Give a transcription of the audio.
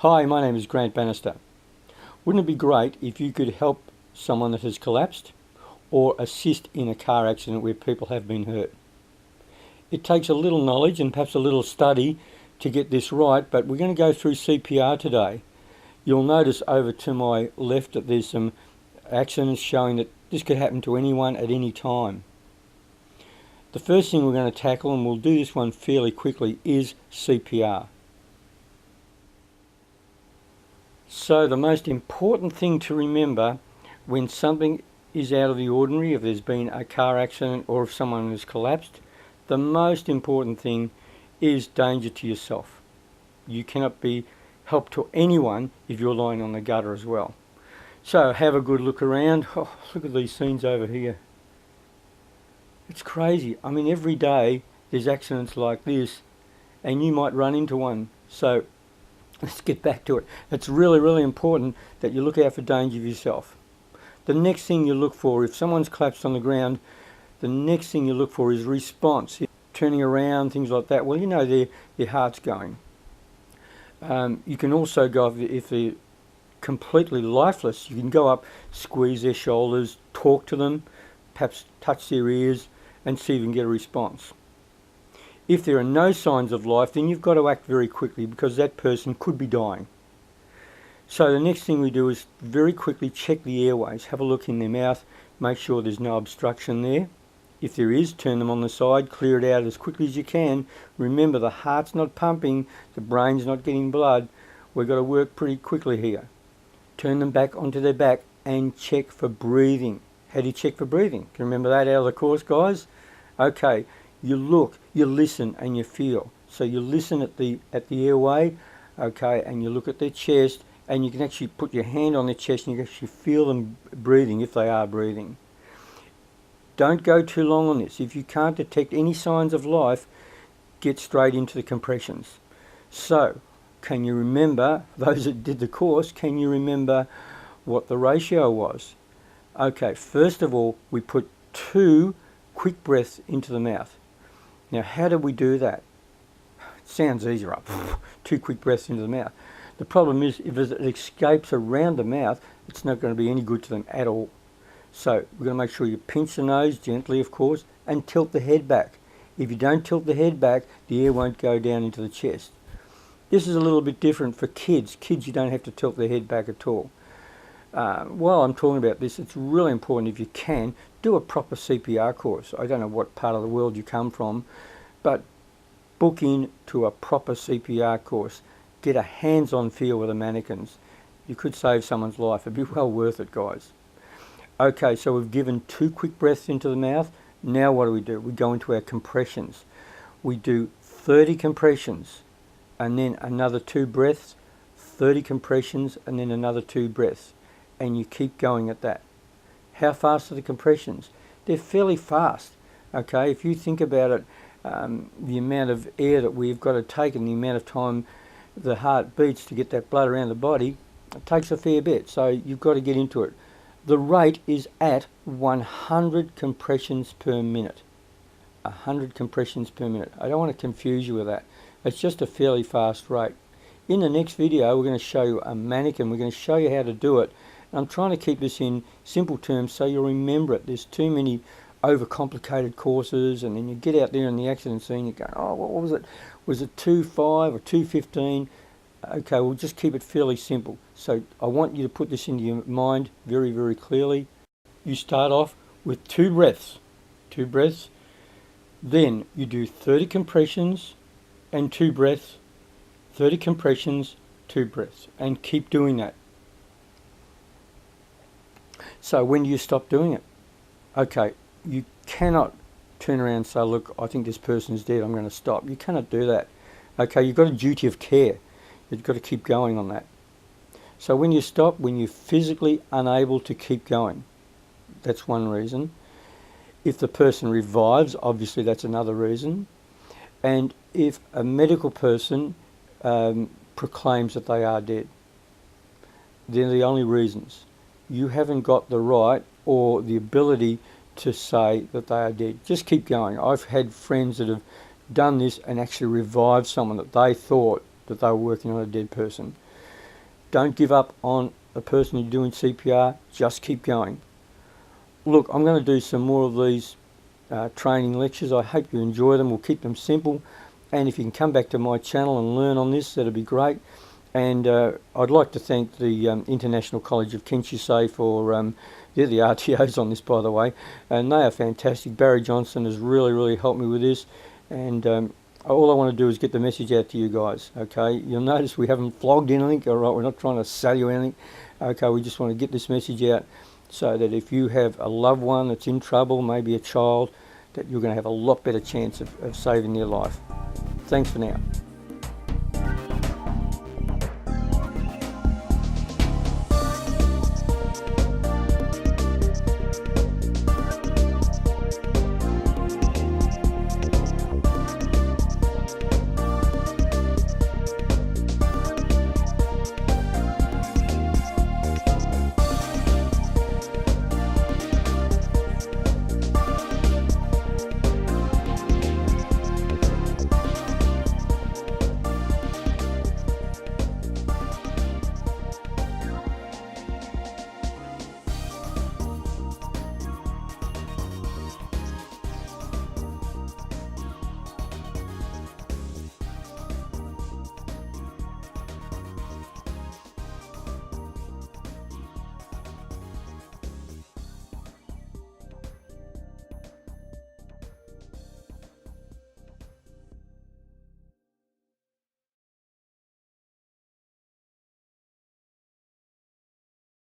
Hi, my name is Grant Bannister. Wouldn't it be great if you could help someone that has collapsed or assist in a car accident where people have been hurt? It takes a little knowledge and perhaps a little study to get this right, but we're going to go through CPR today. You'll notice over to my left that there's some accidents showing that this could happen to anyone at any time. The first thing we're going to tackle, and we'll do this one fairly quickly, is CPR. So the most important thing to remember when something is out of the ordinary, if there's been a car accident or if someone has collapsed, the most important thing is danger to yourself. You cannot be help to anyone if you're lying on the gutter as well. So have a good look around. Oh, look at these scenes over here. It's crazy. I mean, every day there's accidents like this and you might run into one. So let's get back to it. It's really, really important that you look out for danger of yourself. The next thing you look for, if someone's collapsed on the ground, the next thing you look for is response. Turning around, things like that. Well, you know their heart's going. You can also go, if they're completely lifeless, you can go up, squeeze their shoulders, talk to them, perhaps touch their ears and see if you can get a response. If there are no signs of life, then you've got to act very quickly because that person could be dying. So the next thing we do is very quickly check the airways, have a look in their mouth, make sure there's no obstruction there. If there is, turn them on the side, clear it out as quickly as you can. Remember, the heart's not pumping, the brain's not getting blood. We've got to work pretty quickly here. Turn them back onto their back and check for breathing. How do you check for breathing? Can you remember that out of the course, guys? Okay. You look, you listen, and you feel. So you listen at the airway, okay, and you look at their chest, and you can actually put your hand on their chest, and you can actually feel them breathing if they are breathing. Don't go too long on this. If you can't detect any signs of life, get straight into the compressions. So, can you remember, those that did the course, can you remember what the ratio was? Okay, first of all, we put 2 quick breaths into the mouth. Now, how do we do that? It sounds easier, 2 quick breaths into the mouth. The problem is, if it escapes around the mouth, it's not going to be any good to them at all. So, we're going to make sure you pinch the nose, gently of course, and tilt the head back. If you don't tilt the head back, the air won't go down into the chest. This is a little bit different for kids. Kids, you don't have to tilt their head back at all. While I'm talking about this, it's really important, if you can, do a proper CPR course. I don't know what part of the world you come from, but book in to a proper CPR course. Get a hands-on feel with the mannequins. You could save someone's life. It'd be well worth it, guys. Okay, so we've given 2 quick breaths into the mouth. Now what do? We go into our compressions. We do 30 compressions and then another 2 breaths, 30 compressions and then another 2 breaths. And you keep going at that. How fast are the compressions? They're fairly fast. Okay, if you think about it, the amount of air that we've got to take and the amount of time the heart beats to get that blood around the body, it takes a fair bit. So you've got to get into it. The rate is at 100 compressions per minute. 100 compressions per minute. I don't want to confuse you with that. It's just a fairly fast rate. In the next video, we're going to show you a mannequin. We're going to show you how to do it. I'm trying to keep this in simple terms so you'll remember it. There's too many overcomplicated courses, and then you get out there in the accident scene, you go, oh, what was it? Was it 2.5 or 2.15? Okay, we'll just keep it fairly simple. So I want you to put this into your mind very, very clearly. You start off with 2 breaths. 2 breaths. Then you do 30 compressions and 2 breaths. 30 compressions, 2 breaths. And keep doing that. So when do you stop doing it? Okay, you cannot turn around and say, look, I think this person is dead, I'm going to stop. You cannot do that. Okay, you've got a duty of care. You've got to keep going on that. So when you stop, when you're physically unable to keep going, that's one reason. If the person revives, obviously that's another reason. And if a medical person proclaims that they are dead, they're the only reasons. You haven't got the right or the ability to say that they are dead. Just keep going. I've had friends that have done this and actually revived someone that they thought that they were working on a dead person. Don't give up on the person you're doing CPR, just keep going. Look, I'm going to do some more of these training lectures. I hope you enjoy them. We'll keep them simple, and if you can come back to my channel and learn on this, that'd be great. And I'd like to thank the International College of Kinshasa for, they're the RTOs on this, by the way, and they are fantastic. Barry Johnson has really helped me with this, and all I want to do is get the message out to you guys, okay? You'll notice we haven't flogged anything, all right? We're not trying to sell you anything, okay? We just want to get this message out so that if you have a loved one that's in trouble, maybe a child, that you're going to have a lot better chance of saving their life. Thanks for now.